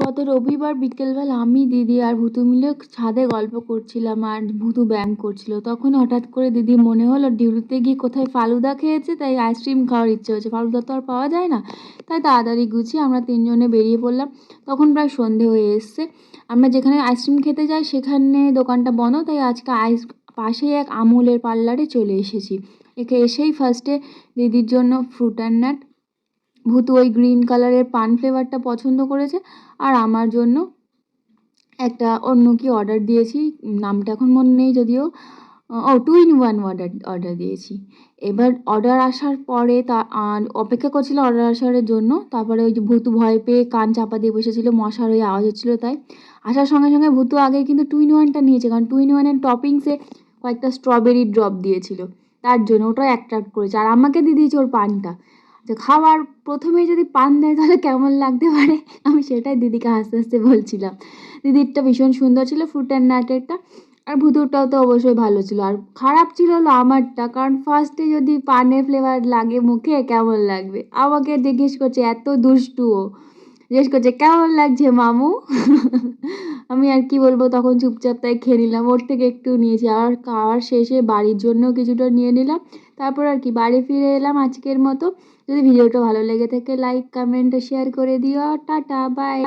গত রবিবার বিকেলবেলা আমি, দিদি আর ভূতু মিলে ছাদে গল্প করছিলাম আর ভূতু ব্যায়াম করছিল। তখন হঠাৎ করে দিদি মনে হলো ডিউটিতে গিয়ে কোথায় ফালুদা খেয়েছে, তাই আইসক্রিম খাওয়ার ইচ্ছে হচ্ছে। ফালুদা তো আর পাওয়া যায় না, তাই তাড়াতাড়ি গুছিয়ে আমরা তিনজনে বেরিয়ে পড়লাম। তখন প্রায় সন্ধে হয়ে এসছে। আমরা যেখানে আইসক্রিম খেতে যাই সেখানে দোকানটা বন্ধ, তাই আজকে পাশেই এক আমুলের পার্লারে চলে এসেছি। এসেই ফার্স্টে দিদির জন্য ফ্রুট অ্যান্ড নাট, ভূতু ওই গ্রিন কালারের পান ফ্লেভারটা পছন্দ করেছে, আর আমার জন্য একটা অন্য কি অর্ডার দিয়েছি, নামটা এখন মনে নেই যদিও। 2 in 1 অর্ডার দিয়েছি। এবার অর্ডার আসার পরে অপেক্ষা করছিল অর্ডার আসার জন্য। তারপরে ওই যে ভূতু ভয় পেয়ে কান চাপা দিয়ে বসেছিল, মশার ওই আওয়াজ হচ্ছিলো, তাই আসার সঙ্গে সঙ্গে ভূতু আগে কিন্তু 2 in 1টা নিয়েছে, কারণ 2 in 1-এর টপিংসে কয়েকটা স্ট্রবেরি ড্রপ দিয়েছিল, তার জন্য ওটা অ্যাট্রাক্ট করেছে। আর আমাকে দিয়ে দিয়েছে ওর পানটা। যে খাবার প্রথমেই যদি পান দেয় তাহলে কেমন লাগতে পারে, আমি সেটাই দিদিকে হাসতে হাসতে বলছিলাম। দিদিরটা ভীষণ সুন্দর ছিল, ফ্রুট অ্যান্ড নাটেরটা। আর ভুতুরটাও তো অবশ্যই ভালো ছিল। আর খারাপ ছিল হলো আমারটা, কারণ ফার্স্টে যদি পানের ফ্লেভার লাগে মুখে কেমন লাগবে। আমাকে জিজ্ঞেস করছে, এত দুষ্টু ও, জিজ্ঞেস করছে কেমন লাগছে মামু। আমি আর কি বলবো, তখন চুপচাপ তাই খেয়ে নিলাম। ওর থেকে একটু নিয়েছি, আর খাওয়ার শেষে বাড়ির জন্য কিছুটা নিয়ে নিলাম। তারপর আর কি বাড়ি ফিরে এলাম আজকের মতো। যদি ভিডিওটা ভালো লেগে থাকে লাইক কমেন্ট শেয়ার করে দিও। Tata bye.